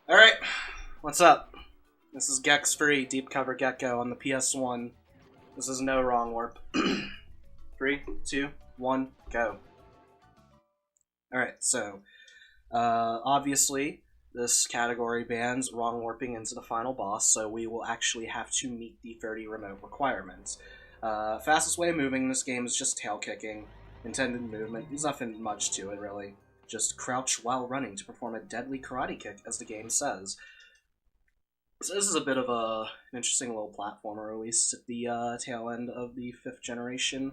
Alright, what's up? This is Gex Free Deep Cover Gecko on the PS1. This is no wrong warp. 3, 2, 1, go. Alright, so, obviously, this category bans wrong warping into the final boss, so we will actually have to meet the 30 remote requirements. Fastest way of moving in this game is just tail kicking. Intended movement, there's nothing much to it, really. Just crouch while running to perform a deadly karate kick, as the game says. So this is a bit of an interesting little platformer released at the tail end of the 5th generation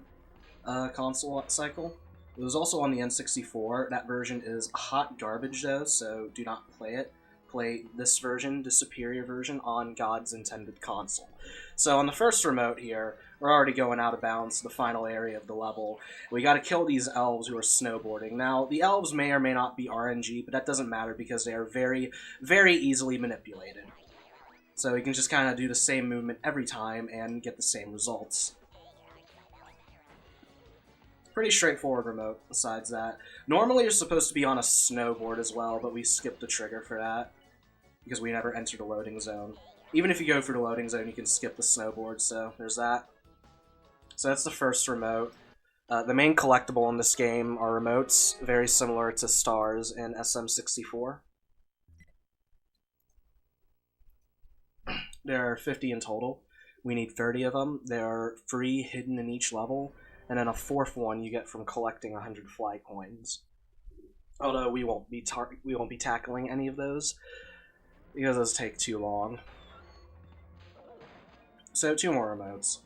console cycle. It was also on the N64. That version is hot garbage, though, so do not play it. Play this version, the superior version, on God's intended console. So on the first remote here, we're already going out of bounds to the final area of the level. We gotta kill these elves who are snowboarding. Now, the elves may or may not be RNG, but that doesn't matter because they are very, very easily manipulated. So you can just kind of do the same movement every time and get the same results. Pretty straightforward remote, besides that. Normally you're supposed to be on a snowboard as well, but we skipped the trigger for that, because we never entered a loading zone. Even if you go through the loading zone, you can skip the snowboard, so there's that. So that's the first remote. The main collectible in this game are remotes, very similar to stars in SM64. There are 50 in total. We need 30 of them. There are 3 hidden in each level, and then a 4th one you get from collecting 100 fly coins. Although we won't be tackling any of those, because those take too long. So 2 more remotes.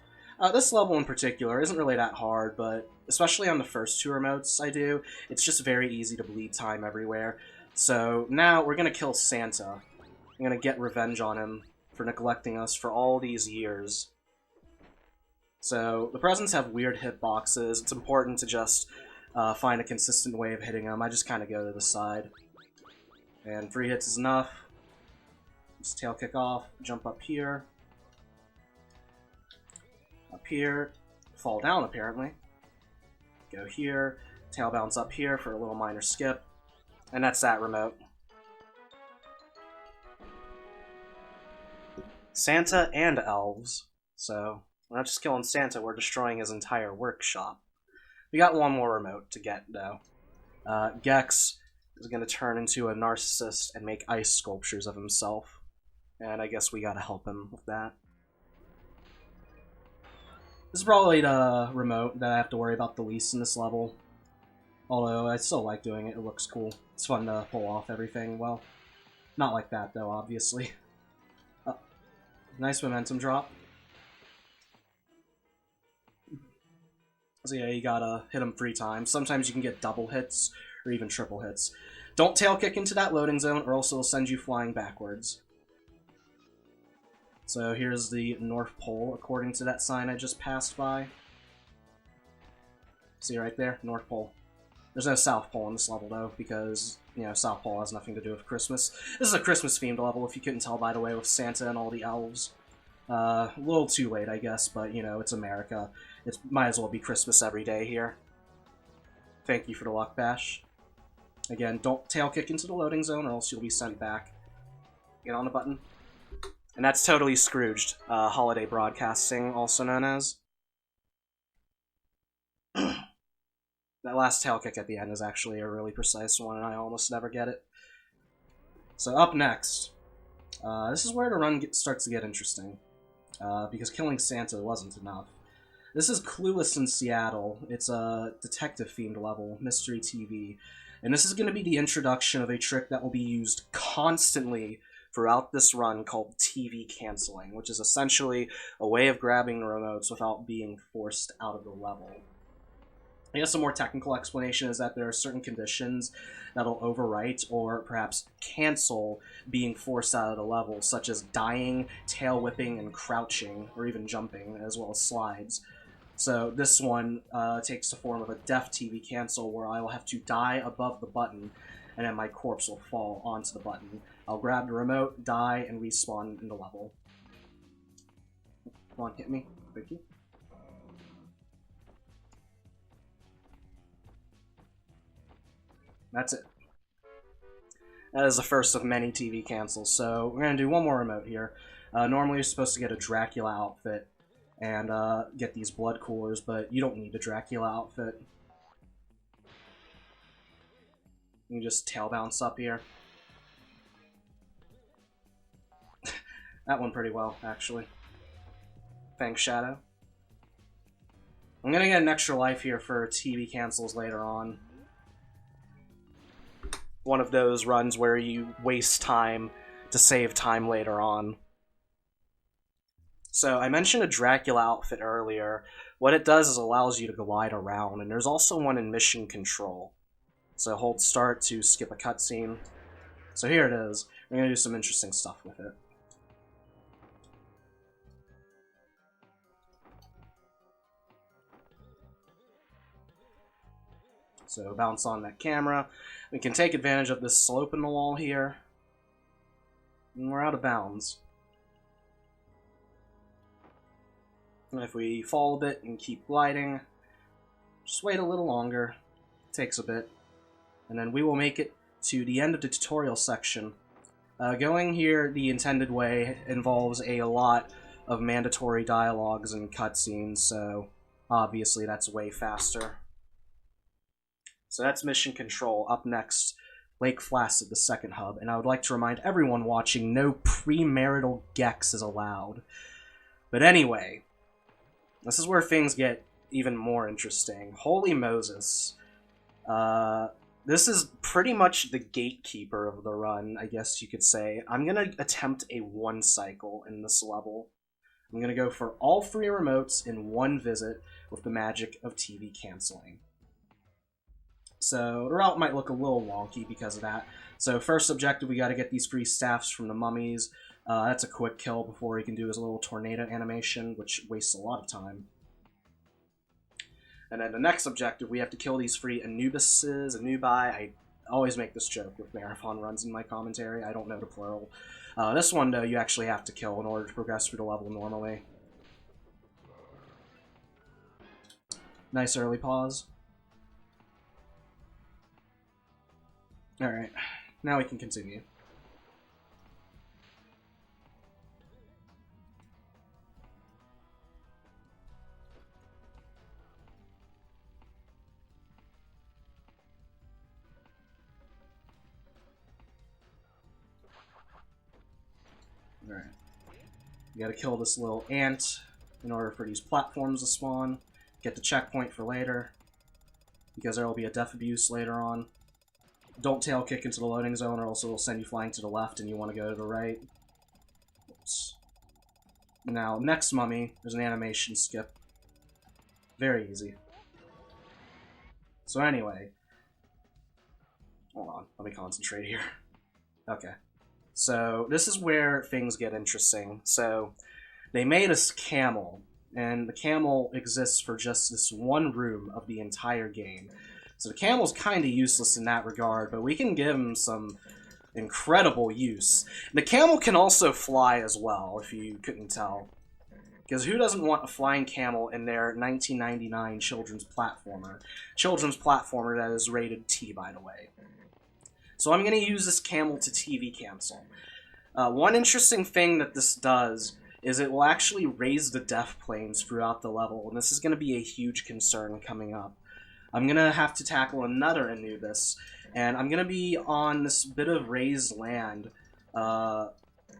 This level in particular isn't really that hard, but especially on the first 2 remotes I do, it's just very easy to bleed time everywhere. So now we're going to kill Santa. I'm going to get revenge on him for neglecting us for all these years. So the presents have weird hitboxes. It's important to just find a consistent way of hitting them. I just kind of go to the side. And 3 hits is enough. Just tail kick off, jump up here. Up here, fall down apparently. Go here, tail bounce up here for a little minor skip. And that's that remote. Santa and elves. So, we're not just killing Santa, we're destroying his entire workshop. We got one more remote to get, though. Gex is going to turn into a narcissist and make ice sculptures of himself. And I guess we gotta help him with that. This is probably the remote that I have to worry about the least in this level. Although, I still like doing it, it looks cool. It's fun to pull off everything, well, not like that, though, obviously. Nice momentum drop. So yeah, you gotta hit him 3 times. Sometimes you can get double hits, or even triple hits. Don't tail kick into that loading zone, or else it'll send you flying backwards. So here's the North Pole, according to that sign I just passed by. See right there? North Pole. There's no South Pole in this level, though, because, you know, South Pole has nothing to do with Christmas. This is a Christmas-themed level, if you couldn't tell by the way, with Santa and all the elves. A little too late, I guess, but, you know, it's America. It might as well be Christmas every day here. Thank you for the luck bash. Again, don't tail kick into the loading zone, or else you'll be sent back. Get on the button. And that's totally Scrooged. Holiday broadcasting, also known as. That last tail kick at the end is actually a really precise one, and I almost never get it. So up next, this is where the run starts to get interesting, because killing Santa wasn't enough. This is Clueless in Seattle. It's a detective-themed level, Mystery TV, and this is going to be the introduction of a trick that will be used constantly throughout this run called TV canceling, which is essentially a way of grabbing the remotes without being forced out of the level. I guess a more technical explanation is that there are certain conditions that'll overwrite or perhaps cancel being forced out of the level, such as dying, tail whipping, and crouching, or even jumping, as well as slides. So this one takes the form of a death TV cancel, where I will have to die above the button, and then my corpse will fall onto the button. I'll grab the remote, die, and respawn in the level. Come on, hit me. Thank you. That's it. That is the first of many TV cancels, so we're going to do one more remote here. Normally you're supposed to get a Dracula outfit and get these blood coolers, but you don't need a Dracula outfit. You can just tail bounce up here. That went pretty well, actually. Thanks, Shadow. I'm gonna get an extra life here for TV cancels later on. One of those runs where you waste time to save time later on. So, I mentioned a Dracula outfit earlier. What it does is allows you to glide around, and there's also one in Mission Control. So hold start to skip a cutscene. So here it is. We're going to do some interesting stuff with it. So bounce on that camera. We can take advantage of this slope in the wall here. And we're out of bounds. And if we fall a bit and keep gliding, just wait a little longer. It takes a bit. And then we will make it to the end of the tutorial section. Going here the intended way involves a lot of mandatory dialogues and cutscenes, so obviously that's way faster. So that's Mission Control. Up next, Lake Placid, the second hub, and I would like to remind everyone watching, no premarital gex is allowed. But anyway, this is where things get even more interesting. Holy Moses. This is pretty much the gatekeeper of the run, I guess you could say. I'm going to attempt a one cycle in this level. I'm going to go for all 3 remotes in one visit with the magic of TV canceling. So the route might look a little wonky because of that. So first objective, we got to get these 3 staffs from the mummies. That's a quick kill before he can do his little tornado animation, which wastes a lot of time. And then the next objective, we have to kill these 3 Anubi. I always make this joke with marathon runs in my commentary. I don't know the plural. This one, though, you actually have to kill in order to progress through the level normally. Nice early pause. Alright, now we can continue. Alright. You gotta kill this little ant in order for these platforms to spawn. Get the checkpoint for later, because there will be a death abuse later on. Don't tail kick into the loading zone, or else it will send you flying to the left and you want to go to the right. Oops. Now, next mummy, there's an animation skip. Very easy. So anyway. Hold on, let me concentrate here. Okay. So, this is where things get interesting. So, they made us camel, and the camel exists for just this one room of the entire game. So the camel's kind of useless in that regard, but we can give him some incredible use. The camel can also fly as well, if you couldn't tell. Because who doesn't want a flying camel in their 1999 children's platformer? Children's platformer that is rated T, by the way. So I'm going to use this camel to TV cancel. One interesting thing that this does is it will actually raise the death planes throughout the level, and this is going to be a huge concern coming up. I'm going to have to tackle another Anubis, and I'm going to be on this bit of raised land, and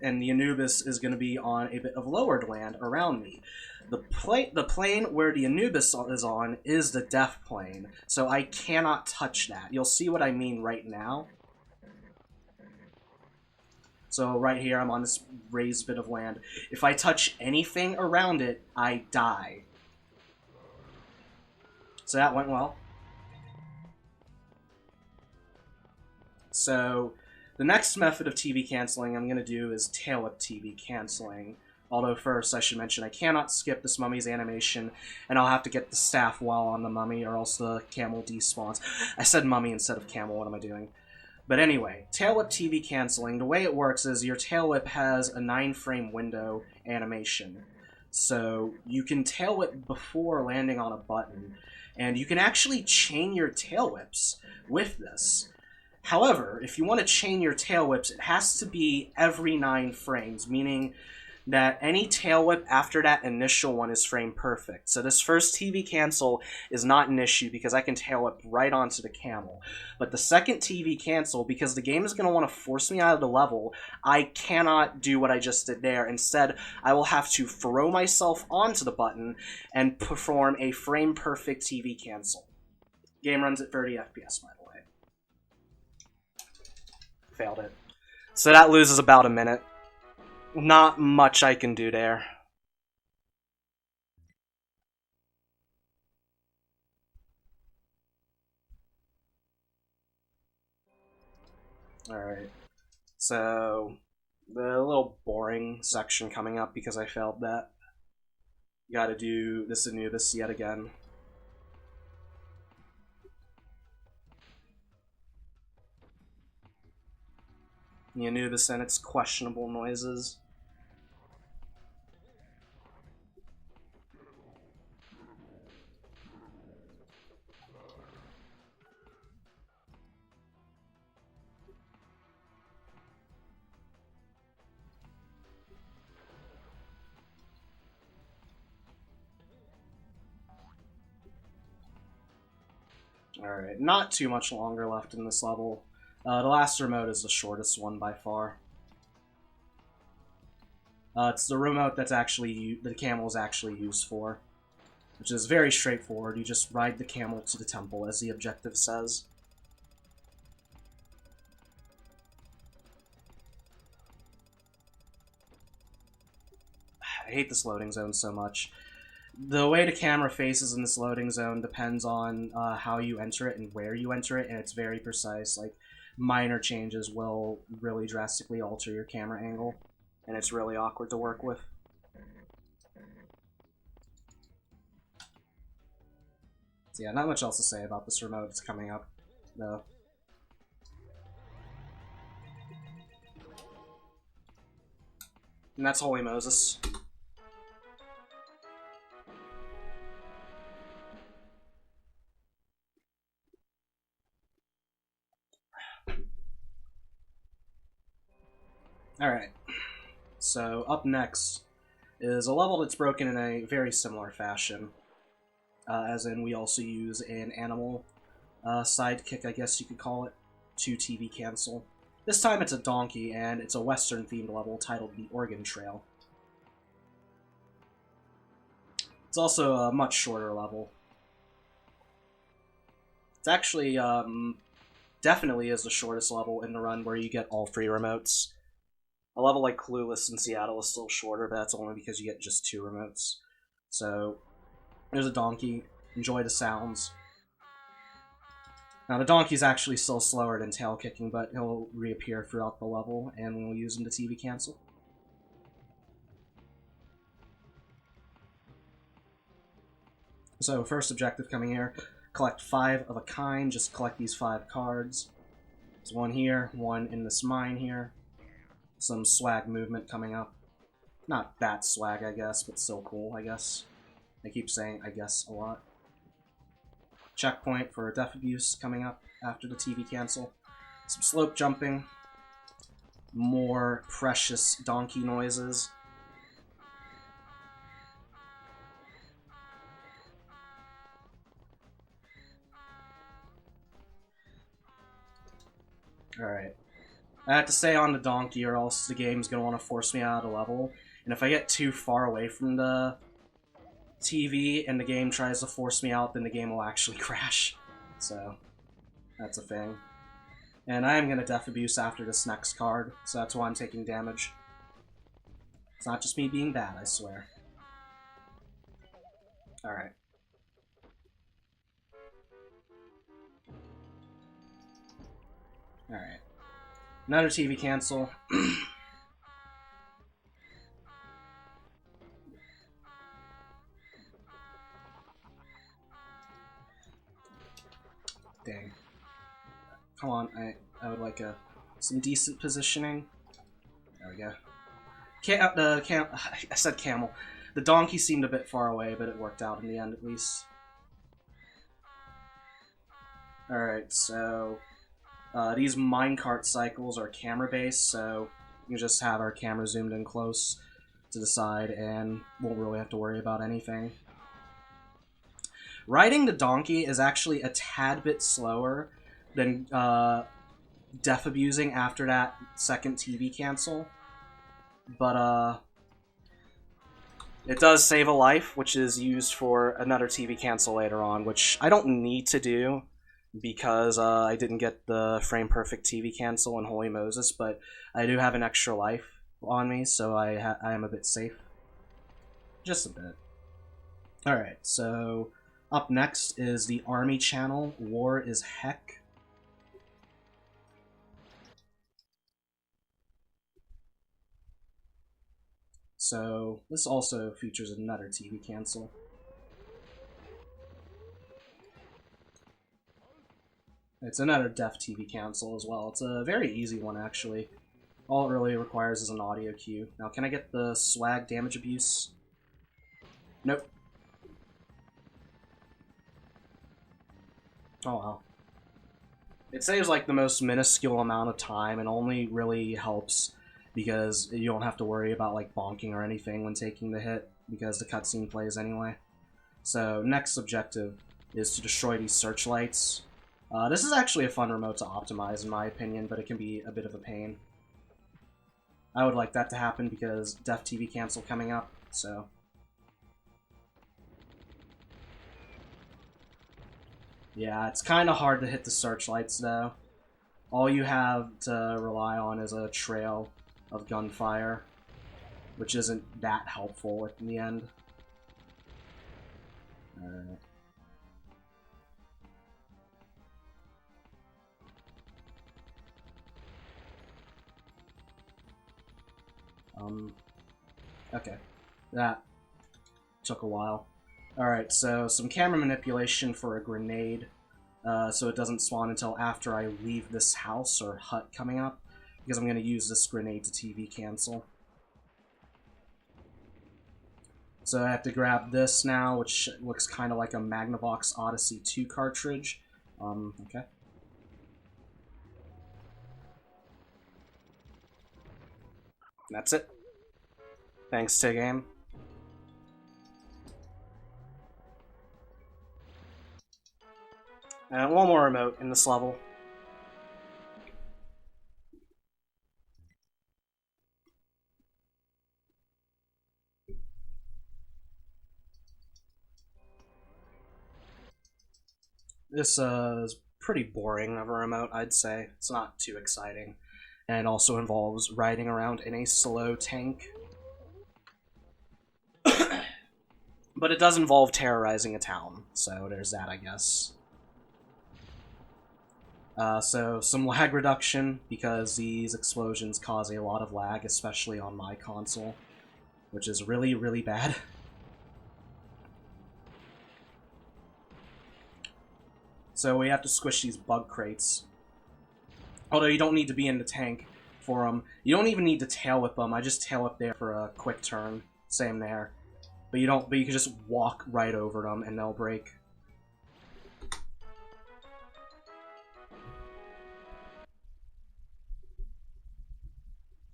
the Anubis is going to be on a bit of lowered land around me. The plane where the Anubis is on is the death plane, so I cannot touch that. You'll see what I mean right now. So right here, I'm on this raised bit of land. If I touch anything around it, I die. So that went well. So the next method of TV canceling I'm going to do is tail whip TV canceling. Although first, I should mention I cannot skip this mummy's animation, and I'll have to get the staff while on the mummy, or else the camel despawns. I said mummy instead of camel, what am I doing? But anyway, tail whip TV canceling, the way it works is your tail whip has a 9-frame window animation. So you can tail whip before landing on a button, and you can actually chain your tail whips with this. However, if you want to chain your tail whips, it has to be every 9 frames, meaning that any tail whip after that initial one is frame perfect. So this first TV cancel is not an issue because I can tail whip right onto the camel. But the second TV cancel, because the game is going to want to force me out of the level, I cannot do what I just did there. Instead, I will have to throw myself onto the button and perform a frame perfect TV cancel. Game runs at 30 FPS, by the way. Failed it. So that loses about a minute. Not much I can do there. Alright. So, the little boring section coming up because I failed that. Gotta do this Anubis yet again. The Anubis and its questionable noises. Alright, not too much longer left in this level. The last remote is the shortest one by far. It's the remote that's actually the camel is actually used for, which is very straightforward. You just ride the camel to the temple, as the objective says. I hate this loading zone so much. The way the camera faces in this loading zone depends on how you enter it and where you enter it, and it's very precise. Like, minor changes will really drastically alter your camera angle, and it's really awkward to work with. So yeah, not much else to say about this remote. It's coming up, though. And that's Holy Moses. Alright, so up next is a level that's broken in a very similar fashion. As in, we also use an animal sidekick, I guess you could call it, to TV cancel. This time it's a donkey, and it's a Western-themed level titled The Oregon Trail. It's also a much shorter level. It's actually, definitely is the shortest level in the run where you get all 3 remotes. A level like Clueless in Seattle is still shorter, but that's only because you get just 2 remotes. So, there's a donkey. Enjoy the sounds. Now, the donkey's actually still slower than tail kicking, but he'll reappear throughout the level, and we'll use him to TV cancel. So, first objective coming here, collect 5 of a kind. Just collect these 5 cards. There's 1 here, 1 in this mine here. Some swag movement coming up. Not that swag, I guess, but still cool, I guess. I keep saying I guess a lot. Checkpoint for death abuse coming up after the TV cancel. Some slope jumping. More precious donkey noises. Alright. I have to stay on the donkey or else the game's going to want to force me out of the level. And if I get too far away from the TV and the game tries to force me out, then the game will actually crash. So, that's a thing. And I am going to death abuse after this next card, so that's why I'm taking damage. It's not just me being bad, I swear. Alright. Alright. Another TV cancel. Dang. Come on, I would like some decent positioning. There we go. I said camel. The donkey seemed a bit far away, but it worked out in the end at least. Alright, so These minecart cycles are camera-based, so you just have our camera zoomed in close to the side and won't really have to worry about anything. Riding the donkey is actually a tad bit slower than death abusing after that second TV cancel, but it does save a life, which is used for another TV cancel later on, which I don't need to do because I didn't get the frame perfect TV cancel in Holy Moses, but I do have an extra life on me, so I am a bit safe. Just a bit. Alright, so up next is the Army channel, War is Heck. So this also features another TV cancel. It's another deaf TV cancel as well. It's a very easy one, actually. All it really requires is an audio cue. Now, can I get the swag damage abuse? Nope. Oh well. It saves like the most minuscule amount of time and only really helps because you don't have to worry about like bonking or anything when taking the hit because the cutscene plays anyway. So next objective is to destroy these searchlights. This is actually a fun remote to optimize in my opinion, but it can be a bit of a pain. I would like that to happen because Deaf TV cancel coming up, so... Yeah, it's kind of hard to hit the searchlights, though. All you have to rely on is a trail of gunfire, which isn't that helpful in the end. Alright. Okay. That took a while. Alright, so some camera manipulation for a grenade, so it doesn't spawn until after I leave this house or hut coming up, because I'm going to use this grenade to TV cancel. So I have to grab this now, which looks kind of like a Magnavox Odyssey 2 cartridge. Okay. That's it. Thanks to game. And one more remote in this level. This is pretty boring of a remote, I'd say. It's not too exciting. And also involves riding around in a slow tank. But it does involve terrorizing a town, so there's that, I guess. So some lag reduction, because these explosions cause a lot of lag, especially on my console, which is really, really bad. So we have to squish these bug crates. Although you don't need to be in the tank for them. You don't even need to tail whip them. I just tail whip there for a quick turn. Same there. But you don't. But you can just walk right over them and they'll break.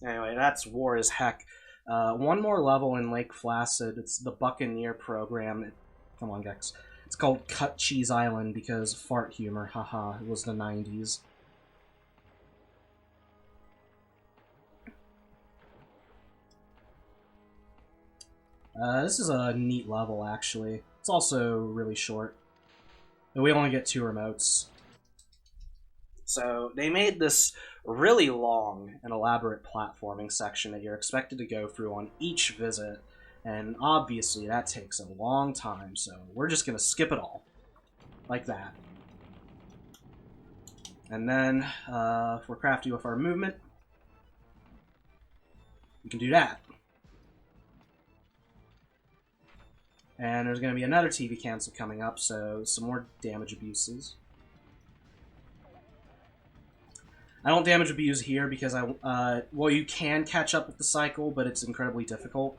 Anyway, that's War is Heck. One more level in Lake Placid. It's the Buccaneer program. Come on, Gex. It's called Cut Cheese Island because fart humor. Haha, it was the 90s. This is a neat level, actually. It's also really short. And we only get 2 remotes. So, they made this really long and elaborate platforming section that you're expected to go through on each visit, and obviously that takes a long time, so we're just gonna skip it all. Like that. And then, if we're crafty with our movement, we can do that. And there's going to be another TV cancel coming up, so some more damage abuses. I don't damage abuse here because well, you can catch up with the cycle, but it's incredibly difficult.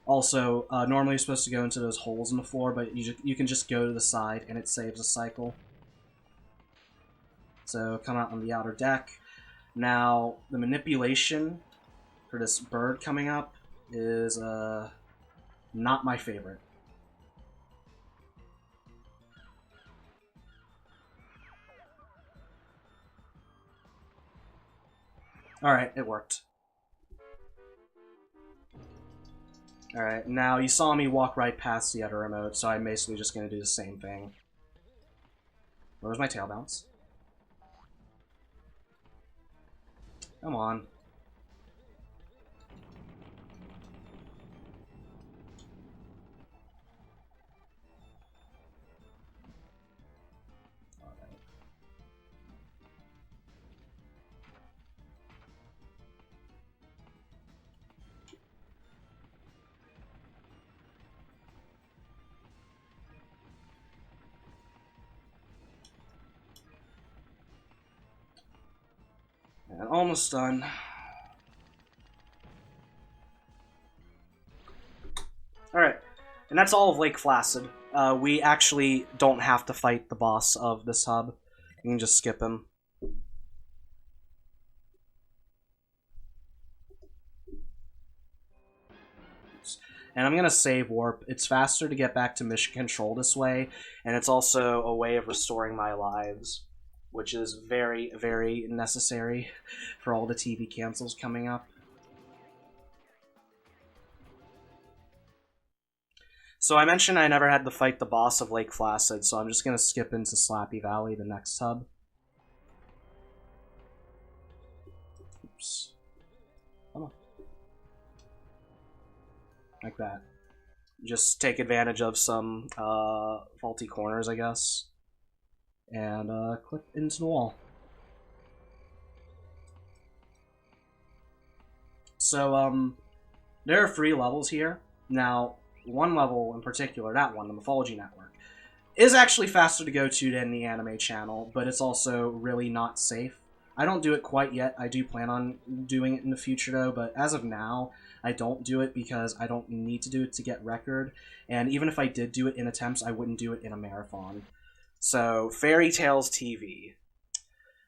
Also, normally you're supposed to go into those holes in the floor, but you can just go to the side and it saves a cycle. So come out on the outer deck. Now, the manipulation for this bird coming up is not my favorite. Alright, it worked. Alright, now you saw me walk right past the other remote, so I'm basically just going to do the same thing. Where was my tail bounce? Come on. And almost done. Alright, and that's all of Lake Placid. We actually don't have to fight the boss of this hub. You can just skip him. And I'm going to save warp. It's faster to get back to mission control this way, and it's also a way of restoring my lives, which is very, very necessary for all the TV cancels coming up. So I mentioned I never had to fight the boss of Lake Placid, so I'm just going to skip into Slappy Valley, the next hub. Oops. Come on. Like that. Just take advantage of some faulty corners, I guess. And clip into the wall. So, there are 3 levels here. Now, one level in particular, that one, the Mythology Network, is actually faster to go to than the anime channel, but it's also really not safe. I don't do it quite yet. I do plan on doing it in the future, though, but as of now, I don't do it because I don't need to do it to get record, and even if I did do it in attempts, I wouldn't do it in a marathon. So, Fairy Tales TV.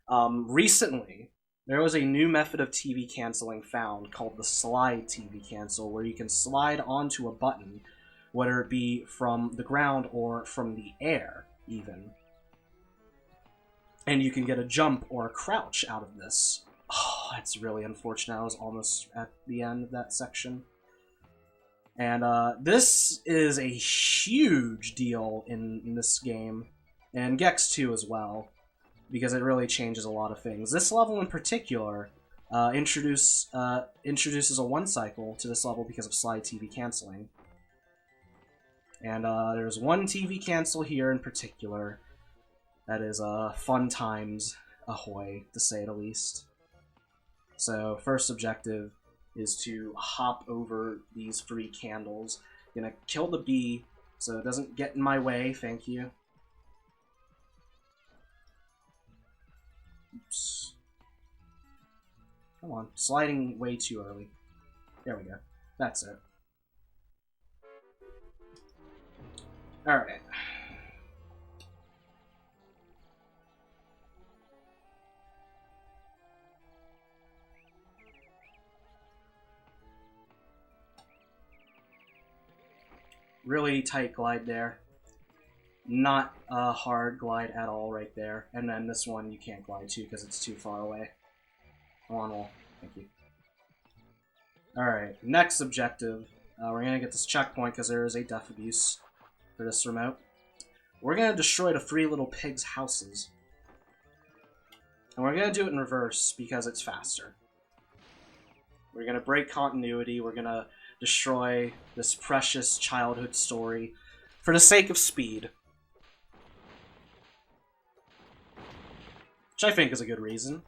Recently, there was a new method of TV canceling found called the slide TV cancel, where you can slide onto a button, whether it be from the ground or from the air, even. And you can get a jump or a crouch out of this. Oh, that's really unfortunate. I was almost at the end of that section. And this is a huge deal in this game, and Gex 2 as well, because it really changes a lot of things. This level in particular introduces a 1 cycle to this level because of slide TV canceling. And there's 1 TV cancel here in particular that is fun times ahoy, to say the least. So first objective is to hop over these 3 candles. Gonna kill the bee so it doesn't get in my way, thank you. Oops. Come on, sliding way too early. There we go. That's it. Alright. Really tight glide there. Not a hard glide at all right there. And then this one you can't glide to because it's too far away. Come on, wall. Thank you. Alright, next objective. We're going to get this checkpoint because there is a death abuse for this remote. We're going to destroy the 3 little pigs' houses. And we're going to do it in reverse because it's faster. We're going to break continuity. We're going to destroy this precious childhood story for the sake of speed. Which I think is a good reason.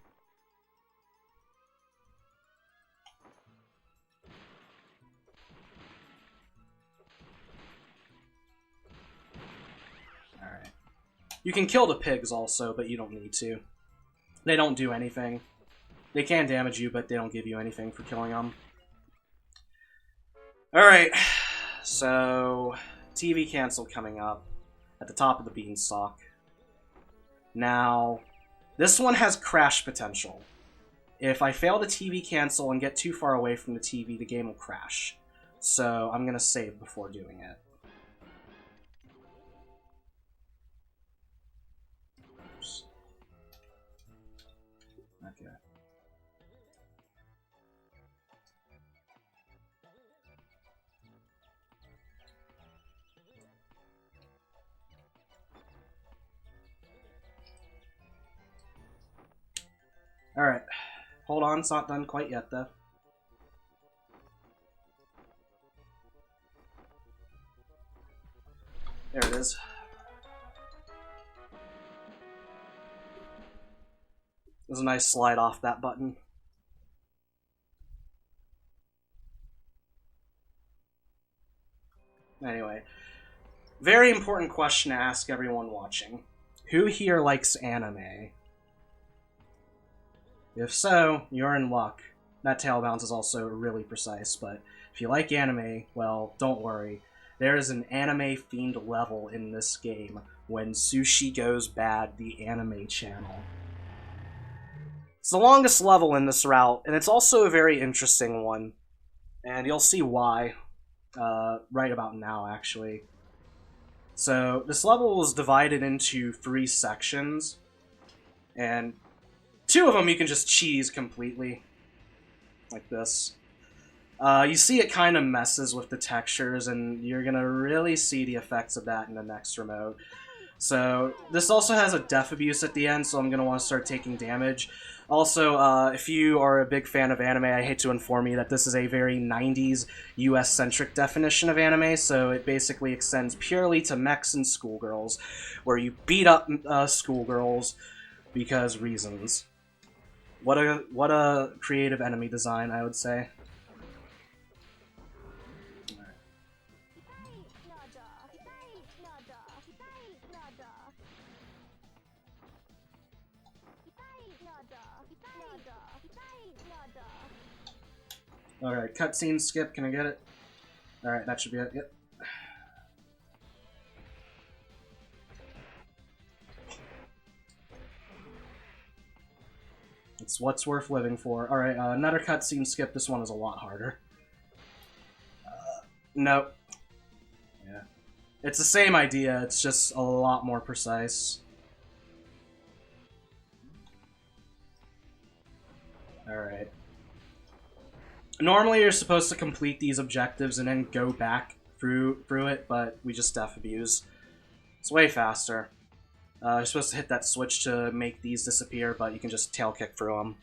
Alright. You can kill the pigs also, but you don't need to. They don't do anything. They can damage you, but they don't give you anything for killing them. Alright, so TV cancel coming up at the top of the beanstalk. Now, This one has crash potential. If I fail to TV cancel and get too far away from the TV, the game will crash. So I'm going to save before doing it. Oops. Okay. Alright. Hold on, it's not done quite yet, though. There it is. There's a nice slide off that button. Anyway, very important question to ask everyone watching. Who here likes anime? If so, you're in luck. That tail bounce is also really precise, but if you like anime, well, don't worry. There is an anime-themed level in this game when Sushi Goes Bad, the anime channel. It's the longest level in this route, and it's also a very interesting one. And you'll see why right about now, actually. So, this level is divided into 3 sections, and 2 of them you can just cheese completely, like this. You see it kind of messes with the textures, and you're going to really see the effects of that in the next remote. So, this also has a death abuse at the end, so I'm going to want to start taking damage. Also, if you are a big fan of anime, I hate to inform you that this is a very 90s US-centric definition of anime, so it basically extends purely to mechs and schoolgirls, where you beat up schoolgirls because reasons. What a creative enemy design, I would say. Alright, cutscene skip, can I get it? Alright, that should be it, yep. It's what's worth living for. Alright, another cutscene skip, this one is a lot harder. Nope. Yeah. It's the same idea, it's just a lot more precise. Alright. Normally you're supposed to complete these objectives and then go back through it, but we just death abuse. It's way faster. You're supposed to hit that switch to make these disappear, but you can just tail kick through them.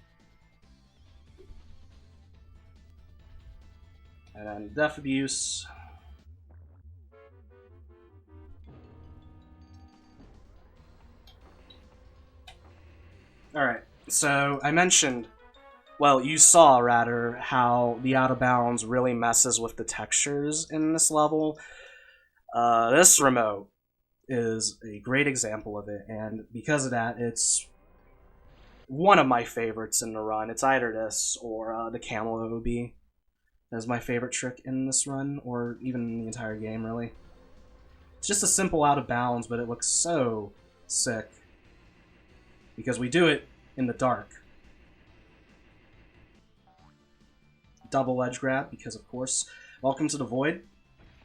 And then death abuse. Alright, so I mentioned, well, you saw, rather, how the out of bounds really messes with the textures in this level. This remote is a great example of it, and because of that, it's one of my favorites in the run. It's either this or the Camel OB as my favorite trick in this run, or even in the entire game, really. It's just a simple out of bounds, but it looks so sick because we do it in the dark. Double edge grab, because of course, welcome to the Void.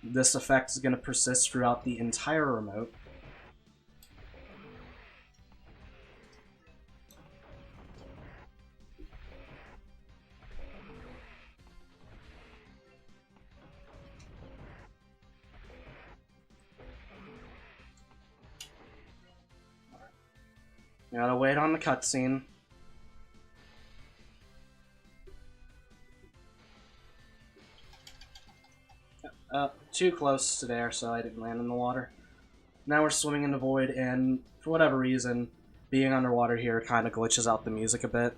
This effect is going to persist throughout the entire remote. You gotta wait on the cutscene. Too close to there, so I didn't land in the water. Now we're swimming in the void, and for whatever reason, being underwater here kind of glitches out the music a bit.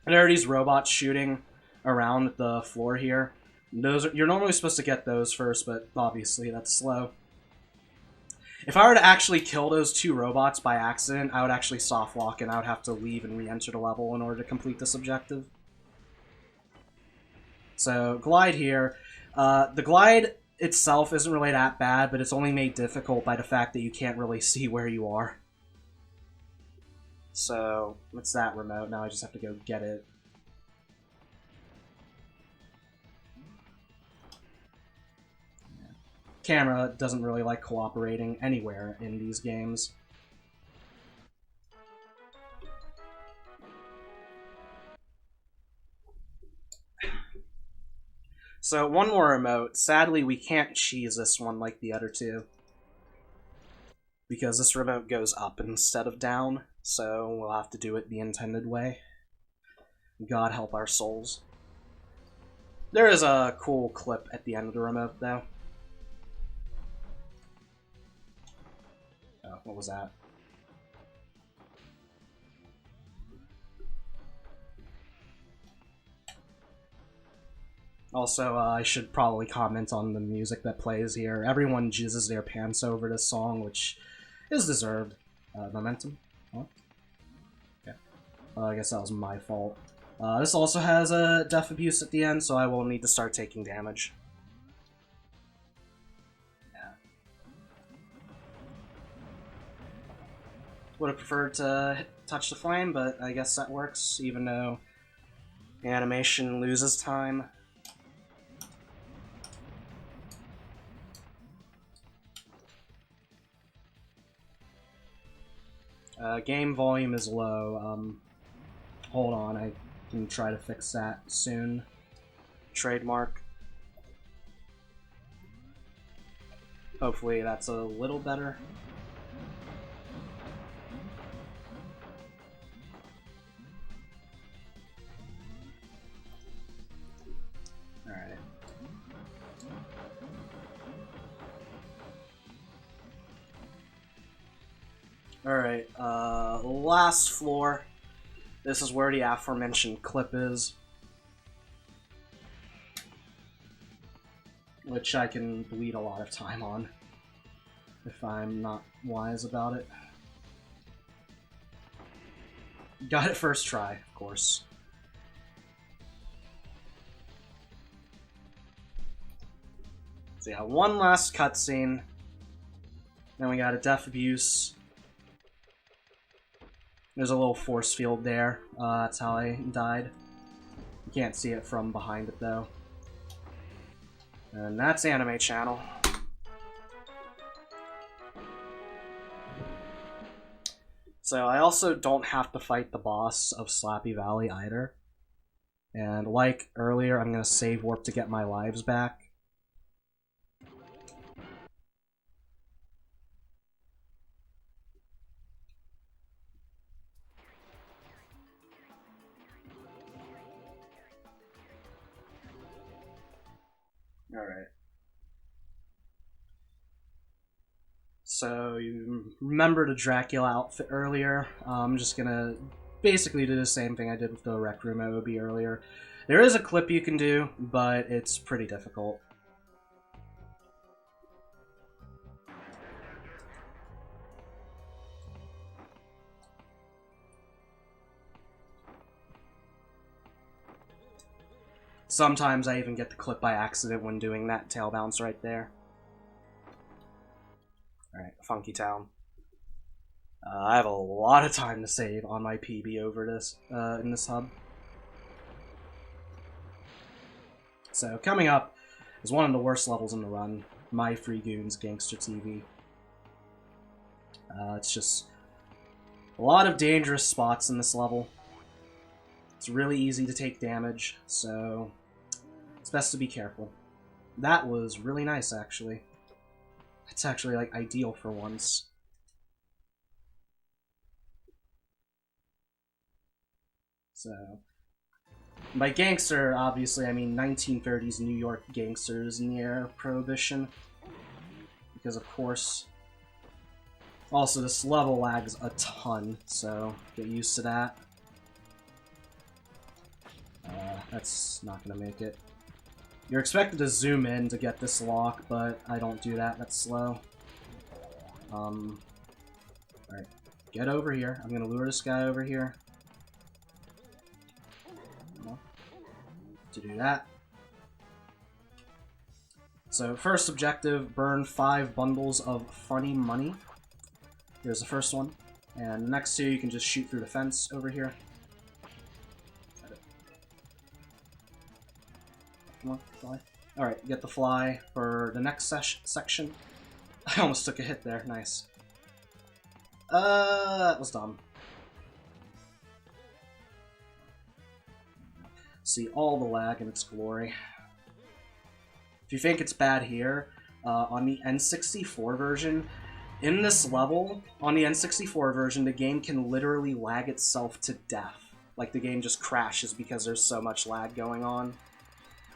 And there are these robots shooting around the floor here. You're normally supposed to get those first, but obviously that's slow. If I were to actually kill those 2 robots by accident, I would actually soft lock and I would have to leave and re-enter the level in order to complete this objective. So, glide here. The glide itself isn't really that bad, but it's only made difficult by the fact that you can't really see where you are. So, it's that remote. Now I just have to go get it. Yeah. Camera doesn't really like cooperating anywhere in these games. So, one more remote. Sadly, we can't cheese this one like the other two, because this remote goes up instead of down, so we'll have to do it the intended way. God help our souls. There is a cool clip at the end of the remote, though. Oh, what was that? Also, I should probably comment on the music that plays here. Everyone jizzes their pants over this song, which is deserved. Momentum? What? Okay. I guess that was my fault. This also has a death abuse at the end, so I will need to start taking damage. Yeah. Would have preferred to touch the flame, but I guess that works, even though the animation loses time. Game volume is low. Hold on, I can try to fix that soon. Trademark. Hopefully that's a little better. Alright. Alright, last floor. This is where the aforementioned clip is. Which I can bleed a lot of time on, if I'm not wise about it. Got it first try, of course. So yeah, one last cutscene. Then we got a death abuse. There's a little force field there. That's how I died. You can't see it from behind it, though. And that's Anime Channel. So I also don't have to fight the boss of Slappy Valley either. And like earlier, I'm going to save warp to get my lives back. Alright. So, you remember the Dracula outfit earlier? I'm just gonna basically do the same thing I did with the Rec Room OB earlier. There is a clip you can do, but it's pretty difficult. Sometimes I even get the clip by accident when doing that tail bounce right there. Alright, Funky Town. I have a lot of time to save on my PB over this, in this hub. So, coming up is one of the worst levels in the run, My Free Goons Gangster TV. It's just a lot of dangerous spots in this level. It's really easy to take damage, so it's best to be careful. That was really nice, actually. It's actually, like, ideal for once. So, by gangster, obviously, I mean 1930s New York gangsters in the era of Prohibition. Because, of course... Also, this level lags a ton, so get used to that. That's not gonna make it. You're expected to zoom in to get this lock, but I don't do that, that's slow. Alright. Get over here. I'm gonna lure this guy over here. To do that. So first objective, burn 5 bundles of funny money. Here's the first one. And the next 2 you can just shoot through the fence over here. Come on, fly. Alright, get the fly for the next section. I almost took a hit there, nice. That was dumb. See all the lag in its glory. If you think it's bad here, on the N64 version, in this level, on the N64 version, the game can literally lag itself to death. Like, the game just crashes because there's so much lag going on.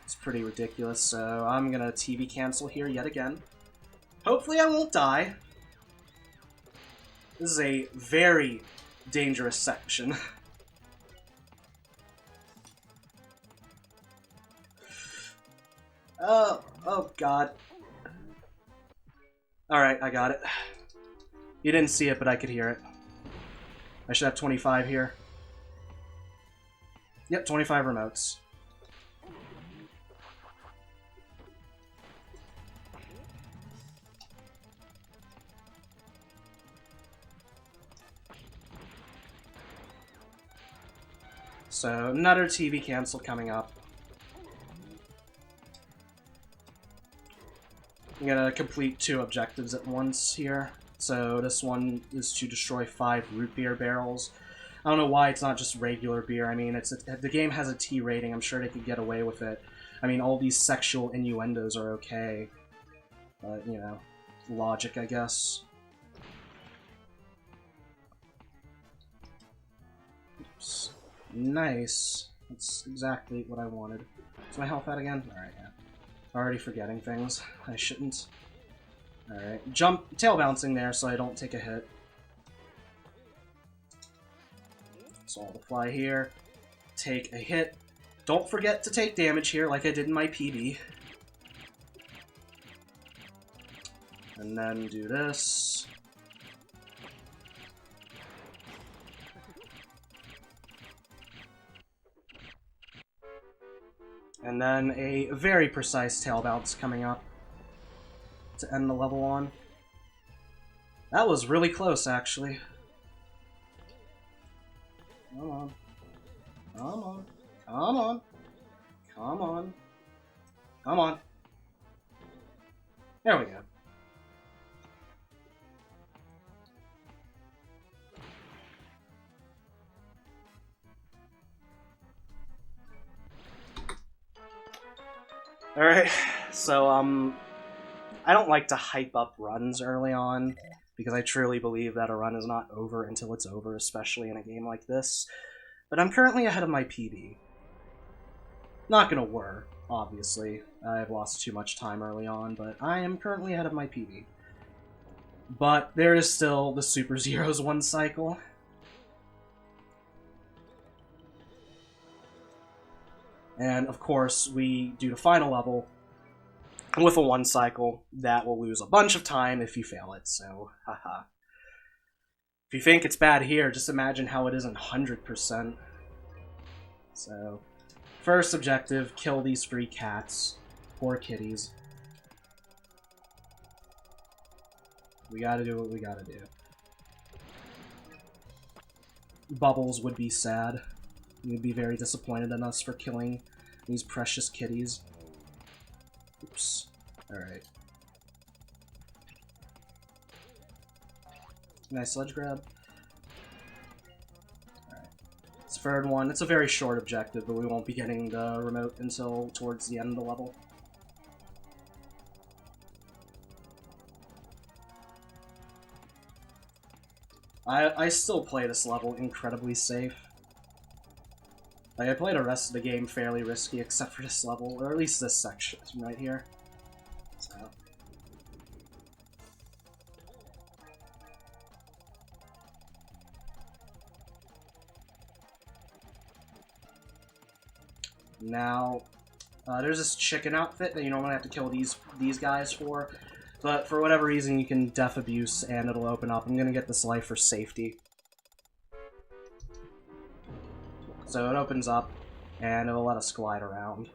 It's pretty ridiculous, so I'm gonna TV cancel here yet again. Hopefully I won't die. This is a very dangerous section. Oh god. Alright, I got it. You didn't see it, but I could hear it. I should have 25 here. Yep, 25 remotes. So, another TV cancel coming up. I'm gonna complete 2 objectives at once here. So this one is to destroy 5 root beer barrels. I don't know why it's not just regular beer. I mean, the game has a T rating. I'm sure they could get away with it. I mean, all these sexual innuendos are okay. But, you know, logic, I guess. Oops. Nice. That's exactly what I wanted. Is my health out again? Alright, yeah. Already forgetting things. I shouldn't. Alright. Jump, tail bouncing there so I don't take a hit. So I'll fly here. Take a hit. Don't forget to take damage here like I did in my PB. And then do this. And then a very precise tail bounce coming up to end the level on. That was really close, actually. Come on. Come on. Come on. Come on. Come on. There we go. Alright, so, I don't like to hype up runs early on, because I truly believe that a run is not over until it's over, especially in a game like this. But I'm currently ahead of my PB. Not gonna work, obviously. I've lost too much time early on, but I am currently ahead of my PB. But there is still the Super Zeros 1 cycle. And, of course, we do the final level with a 1 cycle. That will lose a bunch of time if you fail it, so haha. If you think it's bad here, just imagine how it is in 100%. So, first objective, kill these 3 cats. Poor kitties. We gotta do what we gotta do. Bubbles would be sad. He would be very disappointed in us for killing these precious kitties. Oops. Alright. Nice ledge grab. Alright. It's the third one. It's a very short objective, but we won't be getting the remote until towards the end of the level. I still play this level incredibly safe. Like, I play the rest of the game fairly risky, except for this level, or at least this section right here. So. Now, there's this chicken outfit that you normally have to kill these guys for, but for whatever reason you can death abuse and it'll open up. I'm gonna get this life for safety. So it opens up, and it'll let us glide around.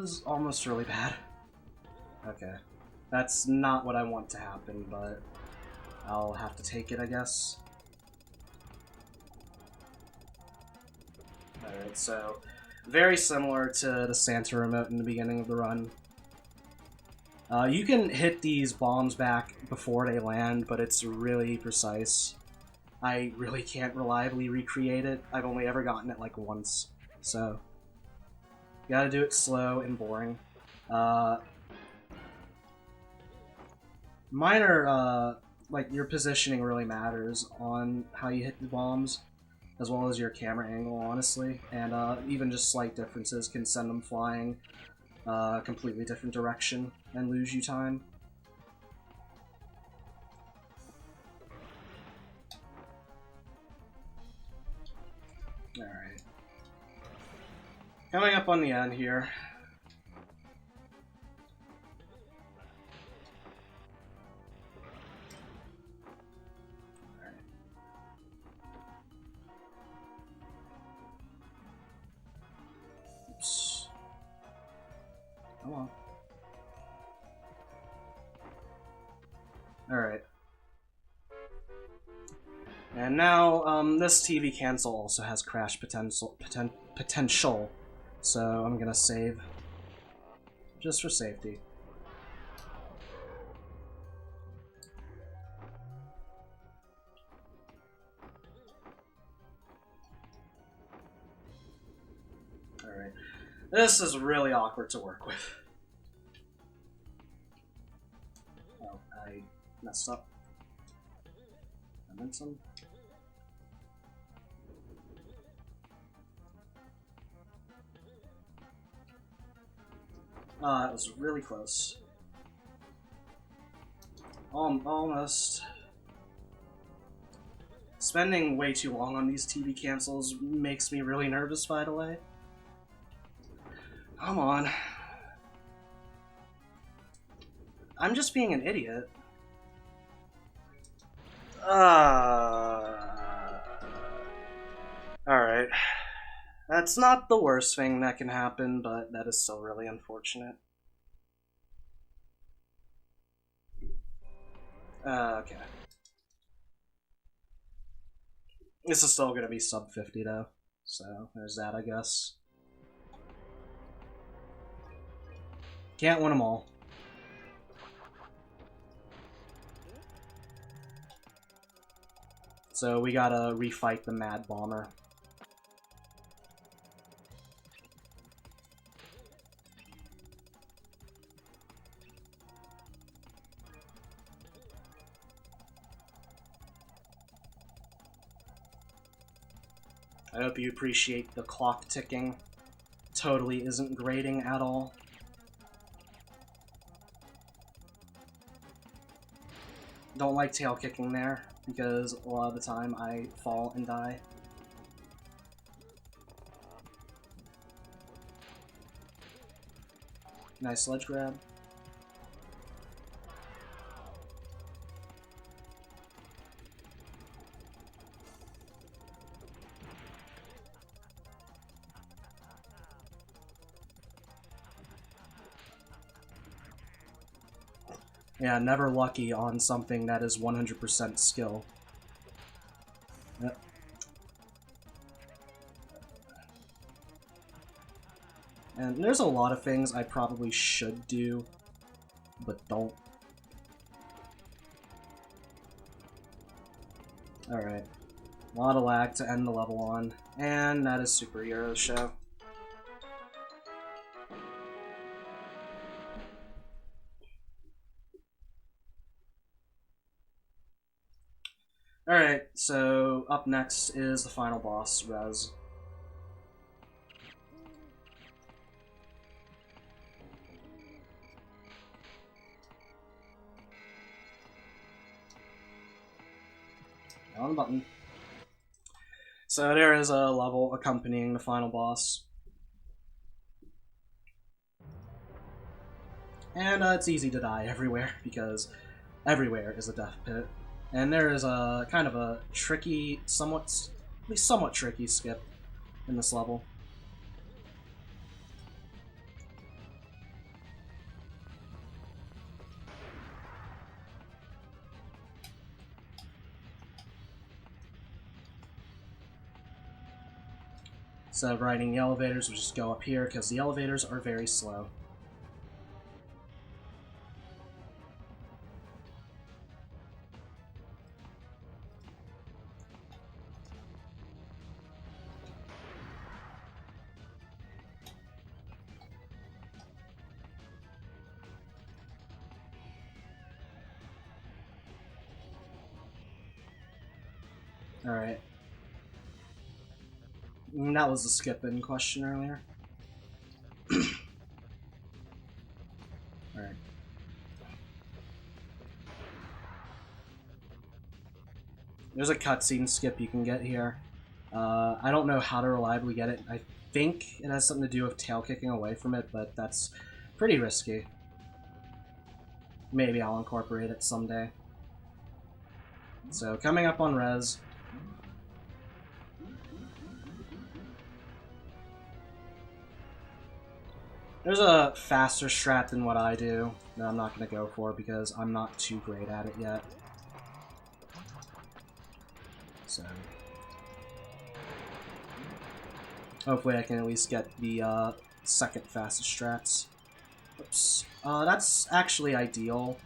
was almost really bad. Okay. That's not what I want to happen, but I'll have to take it, I guess. Alright, so very similar to the Santa remote in the beginning of the run. You can hit these bombs back before they land, but it's really precise. I really can't reliably recreate it. I've only ever gotten it like once, so you gotta do it slow and boring. Minor, like, your positioning really matters on how you hit the bombs, as well as your camera angle, honestly, and even just slight differences can send them flying a completely different direction and lose you time. Alright. Coming up on the end here. Alright. Oops. Come on. Alright. And now, this TV cancel also has crash potential, so I'm gonna save, just for safety. Alright, this is really awkward to work with. Oh, I messed up. Momentum. It was really close. Almost. Spending way too long on these TV cancels makes me really nervous, by the way. Come on. I'm just being an idiot. Alright. That's not the worst thing that can happen, but that is still really unfortunate. Okay. This is still gonna be sub 50 though, so there's that, I guess. Can't win them all. So we gotta refight the Mad Bomber. I hope you appreciate the clock ticking. Totally isn't grating at all. Don't like tail kicking there, because a lot of the time I fall and die. Nice ledge grab. Yeah, never lucky on something that is 100% skill. Yep. And there's a lot of things I probably should do, but don't. Alright. A lot of lag to end the level on, and that is Superhero Show. Alright, so up next is the final boss, Rez. On the button. So there is a level accompanying the final boss. And it's easy to die everywhere, because everywhere is a death pit. And there is a kind of a tricky, at least somewhat tricky skip in this level. Instead of riding the elevators, we just go up here, because the elevators are very slow. Alright. That was the skip-in question earlier. Alright. There's a cutscene skip you can get here. I don't know how to reliably get it. I think it has something to do with tail kicking away from it, but that's pretty risky. Maybe I'll incorporate it someday. So, coming up on res. There's a faster strat than what I do that I'm not going to go for because I'm not too great at it yet. So, hopefully I can at least get the second fastest strats. Oops. That's actually ideal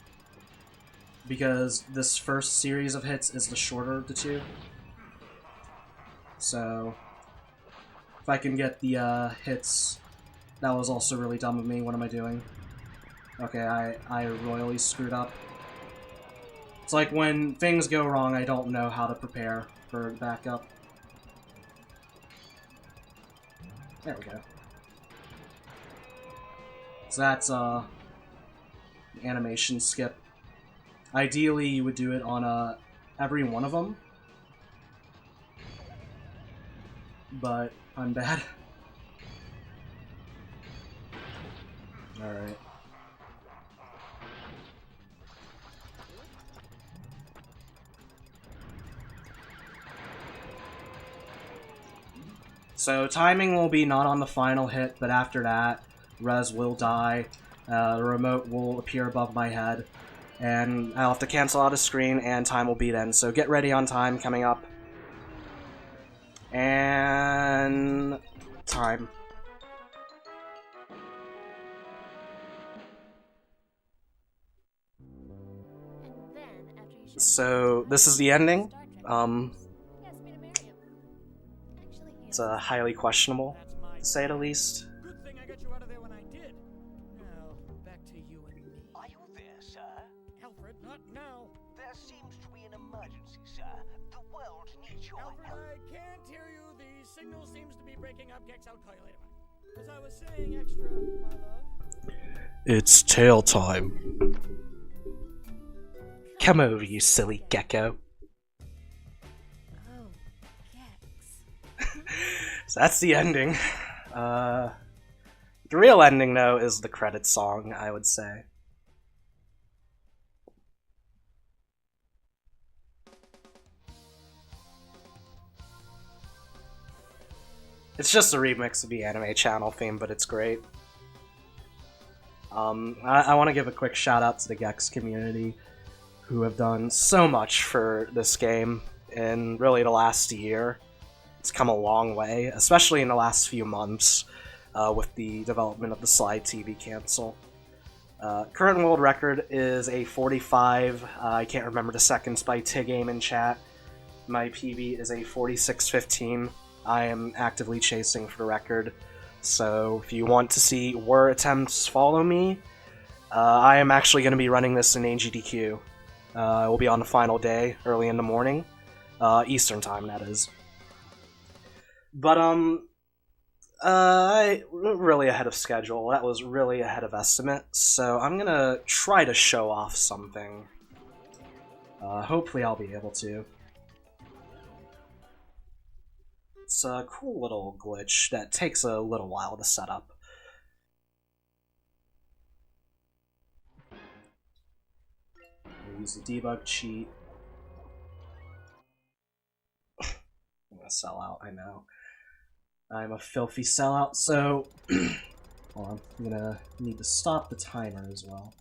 because this first series of hits is the shorter of the two. So, if I can get the hits... That was also really dumb of me. What am I doing? Okay, I royally screwed up. It's like when things go wrong, I don't know how to prepare for backup. There we go. So that's animation skip. Ideally, you would do it on every one of them. But I'm bad. Alright. So timing will be not on the final hit, but after that, res will die, the remote will appear above my head, and I'll have to cancel out a screen, and time will beat in. So get ready on time coming up. And... time. So, this is the ending. It's highly questionable, to say the least. Good thing I got you out of there when I did. Now, back to you and me. Are you there, sir? Alfred, not now. There seems to be an emergency, sir. The world needs your Alfred, help. I can't hear you. The signal seems to be breaking up. Gex, I'll call you later. As I was saying, extra, my love. It's tail time. Come over, you silly gecko. Oh, Gex. So that's the ending. The real ending, though, is the credits song, I would say. It's just a remix of the Anime Channel theme, but it's great. I want to give a quick shout out to the Gex community, who have done so much for this game in really the last year. It's come a long way, especially in the last few months with the development of the Slide TV cancel. Current world record is a 45, I can't remember the seconds, by Tigame in chat. My PB is a 46:15. I am actively chasing for the record, so if you want to see war attempts, follow me. I am actually going to be running this in AGDQ. It will be on the final day, early in the morning. Eastern time, that is. But, I really ahead of schedule. That was really ahead of estimate, so I'm gonna try to show off something. Hopefully I'll be able to. It's a cool little glitch that takes a little while to set up. We'll use the debug cheat. I'm gonna sell out, I know. I'm a filthy sellout, so hold on, I'm gonna need to stop the timer as well.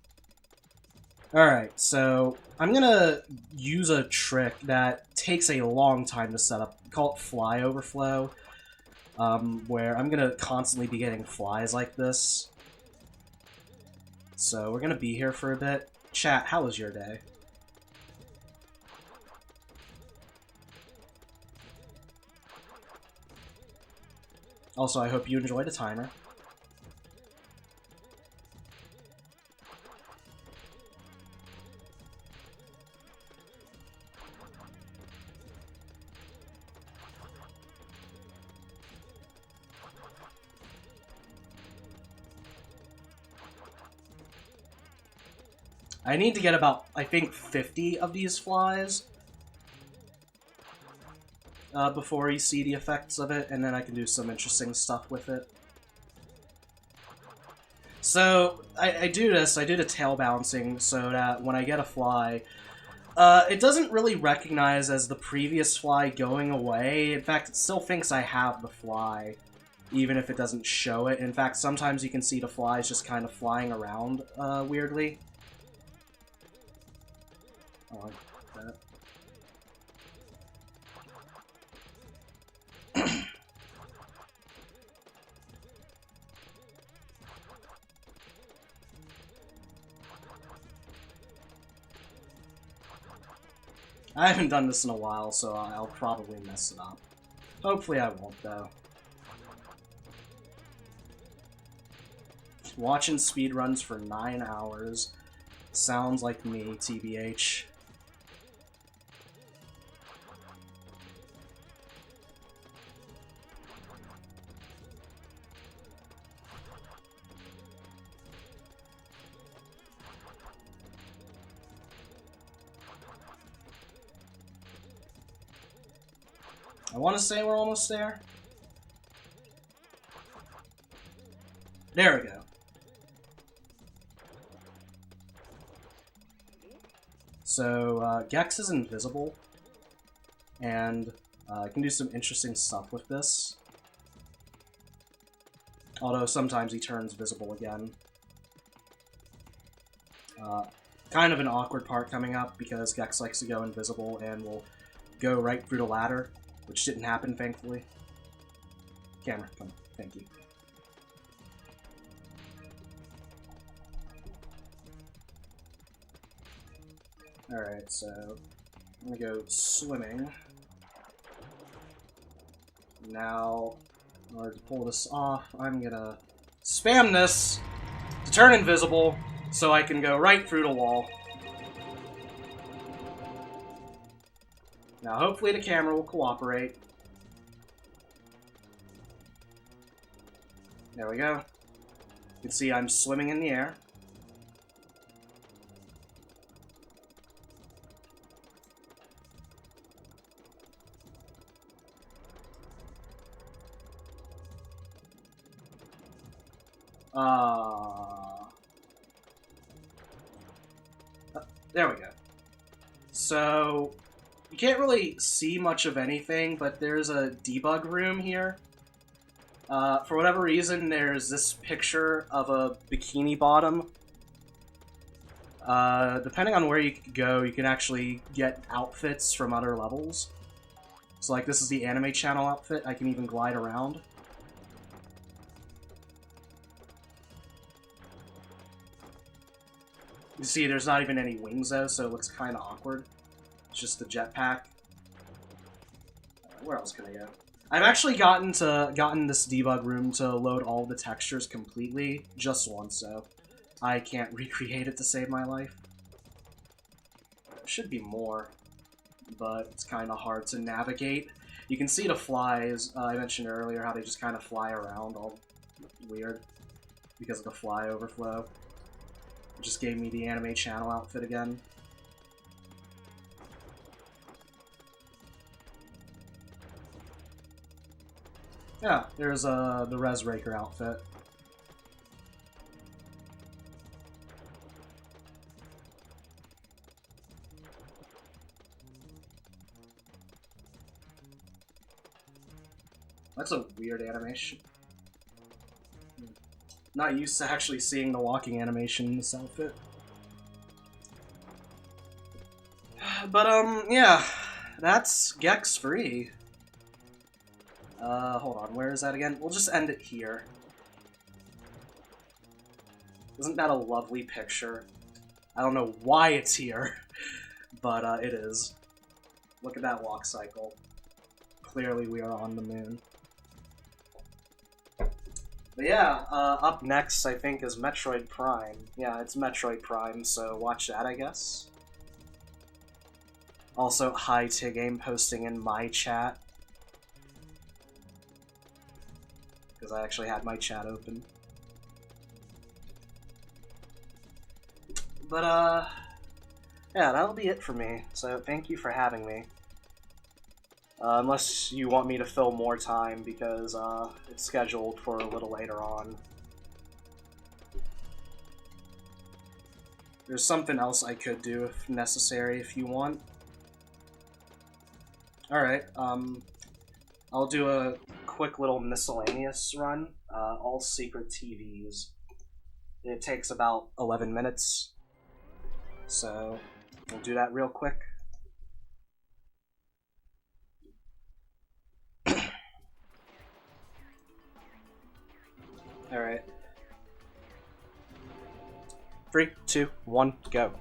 Alright, so I'm gonna use a trick that takes a long time to set up. Call it fly overflow. where I'm gonna constantly be getting flies like this. So we're gonna be here for a bit. Chat, how was your day? Also, I hope you enjoyed the timer. I need to get about, I think, 50 of these flies before you see the effects of it, and then I can do some interesting stuff with it. So, I do this, I do the tail bouncing so that when I get a fly, it doesn't really recognize as the previous fly going away. In fact, it still thinks I have the fly, even if it doesn't show it. In fact, sometimes you can see the flies just kind of flying around weirdly. I like that. I haven't done this in a while, so I'll probably mess it up. Hopefully I won't, though. Watching speedruns for 9 hours sounds like me, TBH. I want to say we're almost there. There we go. So, Gex is invisible, and I can do some interesting stuff with this. Although sometimes he turns visible again. Kind of an awkward part coming up, because Gex likes to go invisible and will go right through the ladder, which didn't happen, thankfully. Camera, come on. Thank you. Alright, so I'm gonna go swimming. Now, in order to pull this off, I'm gonna spam this to turn invisible so I can go right through the wall. Now, hopefully the camera will cooperate. There we go. You can see I'm swimming in the air. There we go. So, you can't really see much of anything, but there's a debug room here. For whatever reason, there's this picture of a bikini bottom. Depending on where you go, you can actually get outfits from other levels. So, like, this is the anime channel outfit. I can even glide around. You see, there's not even any wings, though, so it looks kind of awkward. It's just the jetpack. Where else can I go? I've actually gotten this debug room to load all the textures completely just once, so I can't recreate it to save my life. There should be more, but it's kind of hard to navigate. You can see the flies. I mentioned earlier how they just kind of fly around all weird because of the fly overflow. It just gave me the anime channel outfit again. Yeah, there's the Res Raker outfit. That's a weird animation. Not used to actually seeing the walking animation in this outfit. But, yeah, that's Gex free. Hold on, where is that again? We'll just end it here. Isn't that a lovely picture? I don't know why it's here, but it is. Look at that walk cycle. Clearly we are on the moon. But yeah, up next I think is Metroid Prime. Yeah, it's Metroid Prime, so watch that, I guess. Also, hi Tigame posting in my chat. Because I actually had my chat open. But, yeah, that'll be it for me. So, thank you for having me. Unless you want me to fill more time, because, it's scheduled for a little later on. There's something else I could do if necessary, if you want. Alright, I'll do a quick little miscellaneous run. All secret TVs. It takes about 11 minutes. So, we'll do that real quick. Alright. 3, 2, 1, go.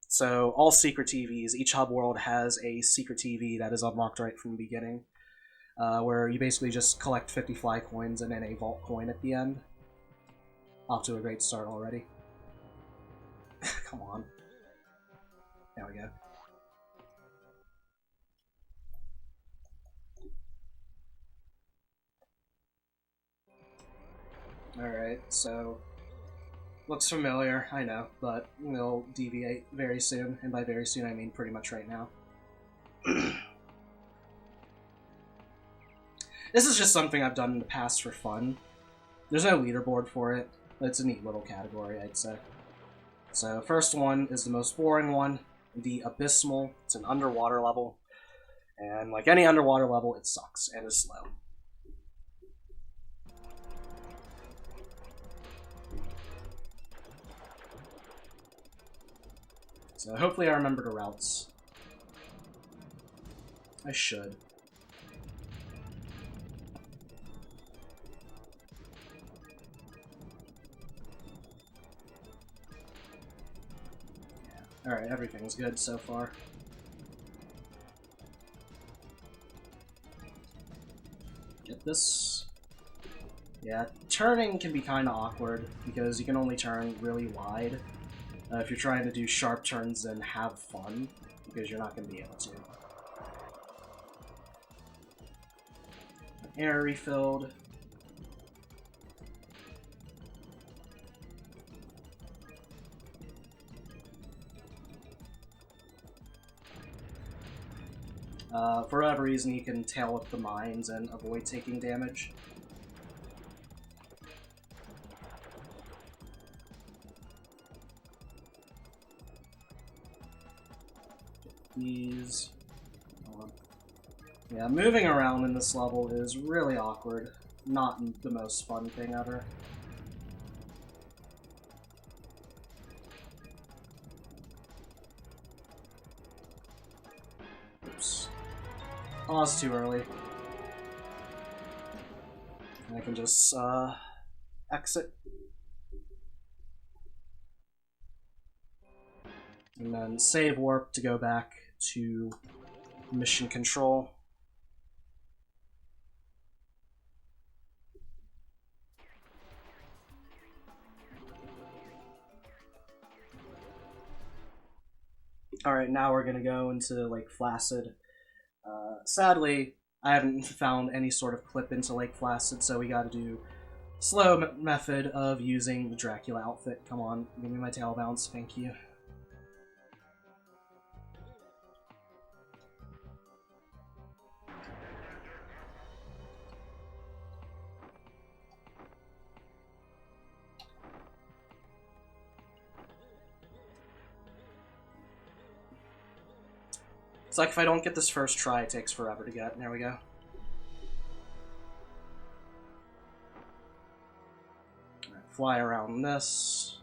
So, all secret TVs, each hub world has a secret TV that is unlocked right from the beginning, where you basically just collect 50 fly coins and then a vault coin at the end. Off to a great start already. Come on. There we go. Alright, so... looks familiar, I know, but we'll deviate very soon, and by very soon I mean pretty much right now. This is just something I've done in the past for fun. There's no leaderboard for it, but it's a neat little category, I'd say. So, first one is the most boring one, the Abysmal. It's an underwater level, and like any underwater level, it sucks and is slow. So hopefully I remember the routes. I should. Yeah. Alright, everything's good so far. Get this. Yeah, turning can be kind of awkward, because you can only turn really wide. If you're trying to do sharp turns and have fun, because you're not going to be able to. Air refilled. For whatever reason, you can tail up the mines and avoid taking damage. These. Yeah, moving around in this level is really awkward. Not the most fun thing ever. Oops. Pause too early. I can just, exit. And then save warp to go back to mission control. Alright, now we're gonna go into Lake Flaccid. Sadly, I haven't found any sort of clip into Lake Flaccid, so we gotta do slow method of using the Dracula outfit. Come on, give me my tail bounce, thank you. It's like if I don't get this first try, it takes forever to get. There we go. Right, fly around this.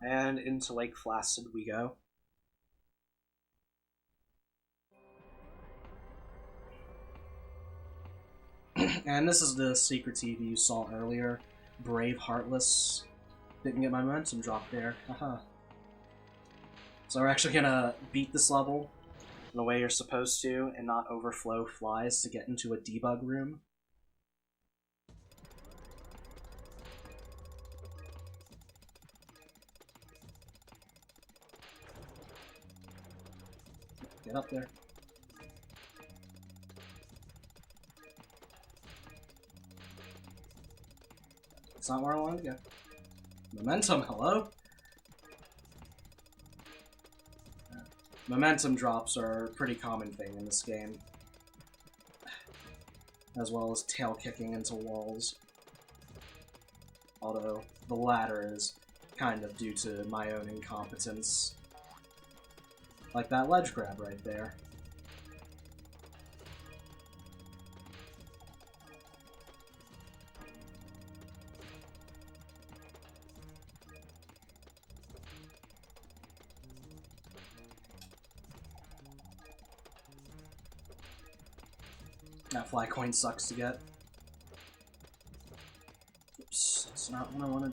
And into Lake Flaccid we go. And this is the secret TV you saw earlier. Brave Heartless. Didn't get my momentum drop there. Haha. So we're actually gonna beat this level in the way you're supposed to and not overflow flies to get into a debug room. Get up there. That's not where I wanted to go. Momentum, hello? Momentum drops are a pretty common thing in this game. As well as tail kicking into walls. Although, the latter is kind of due to my own incompetence. Like that ledge grab right there. That fly coin sucks to get. Oops, that's not what I wanted.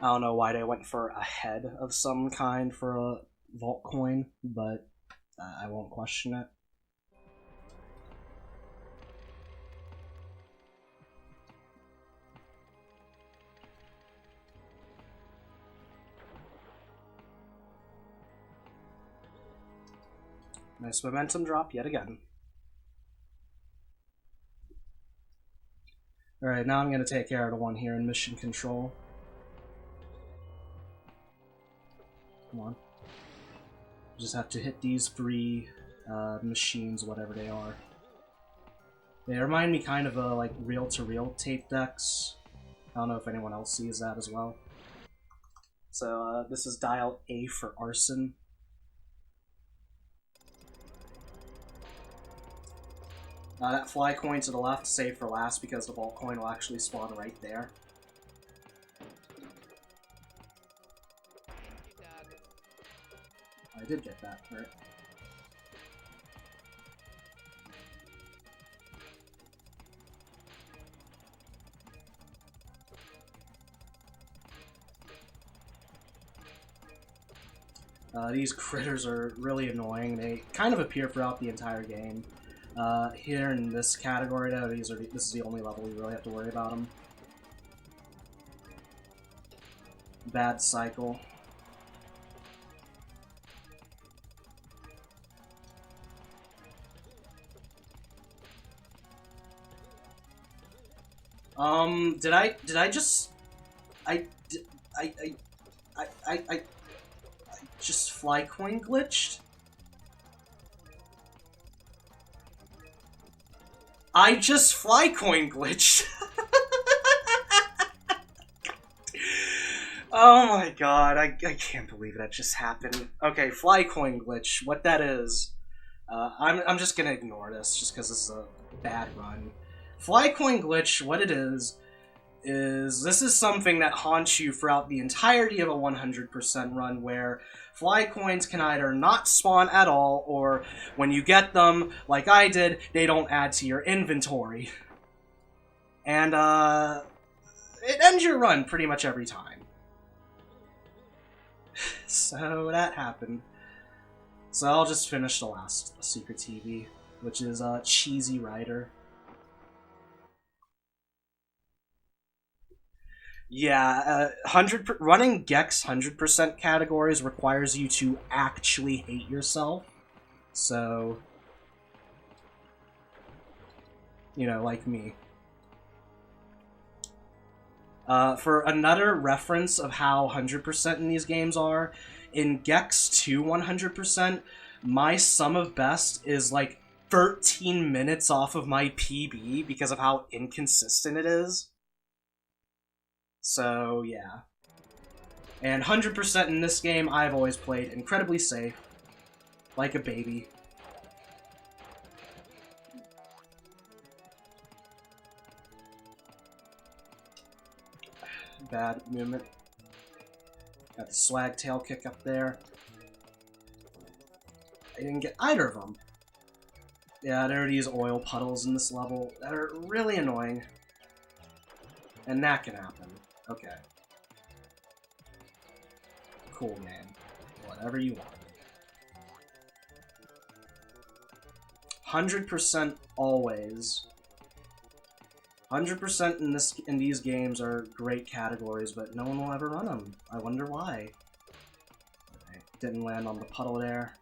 I don't know why they went for a head of some kind for a vault coin, but I won't question it. Nice momentum drop yet again. Alright, now I'm going to take care of the one here in mission control. Come on. Just have to hit these three machines, whatever they are. They remind me kind of like reel-to-reel tape decks. I don't know if anyone else sees that as well. So this is dial A for arson. That fly coin to the left, save for last because the vault coin will actually spawn right there. I did get that, right? These critters are really annoying. They kind of appear throughout the entire game. Here in this category, though, this is the only level we really have to worry about them. Bad cycle. Did I just... I just fly coin glitched? I just fly coin glitched! Oh my god, I can't believe that just happened. Okay, fly coin glitch, what that is... I'm just gonna ignore this, just because this is a bad run. Fly coin glitch, what it is this is something that haunts you throughout the entirety of a 100% run, where fly coins can either not spawn at all, or when you get them, like I did, they don't add to your inventory. And, it ends your run pretty much every time. So, that happened. So I'll just finish the last secret TV, which is, Cheesy Rider. Yeah, running Gex 100% categories requires you to actually hate yourself. So, you know, like me. For another reference of how 100% in these games are, in Gex 2 100%, my sum of best is like 13 minutes off of my PB because of how inconsistent it is. So, yeah. And 100% in this game, I've always played incredibly safe. Like a baby. Bad movement. Got the swag tail kick up there. I didn't get either of them. Yeah, there are these oil puddles in this level that are really annoying. And that can happen. Okay. Cool, man. Whatever you want. 100% always. 100% in these games are great categories, but no one will ever run them. I wonder why. Okay, didn't land on the puddle there.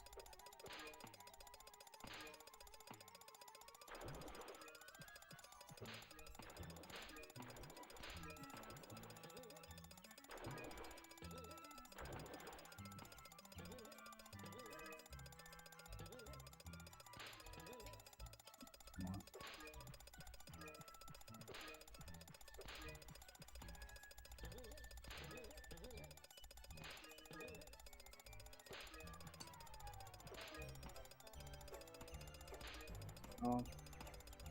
Well,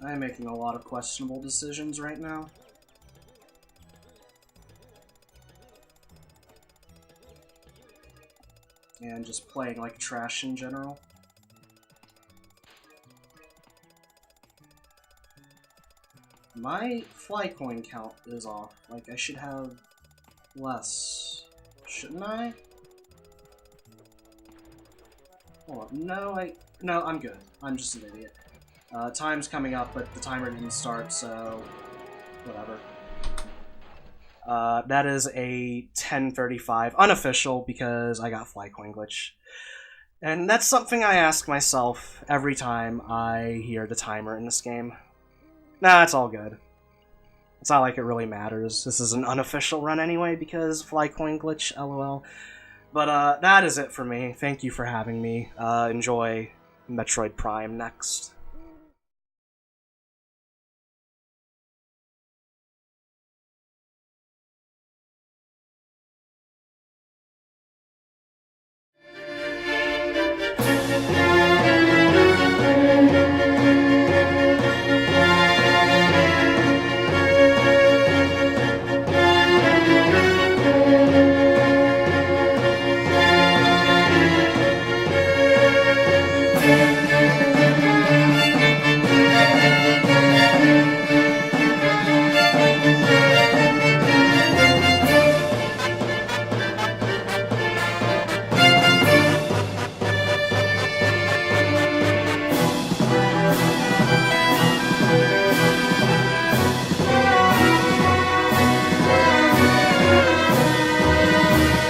I'm making a lot of questionable decisions right now. And just playing like trash in general. My fly coin count is off. Like, I should have less. Shouldn't I? Hold on. No, I'm good. I'm just an idiot. Time's coming up, but the timer didn't start, so whatever. That is a 10:35, unofficial, because I got fly coin glitch. And that's something I ask myself every time I hear the timer in this game. Nah, it's all good. It's not like it really matters. This is an unofficial run anyway, because fly coin glitch, lol. But that is it for me. Thank you for having me. Enjoy Metroid Prime next.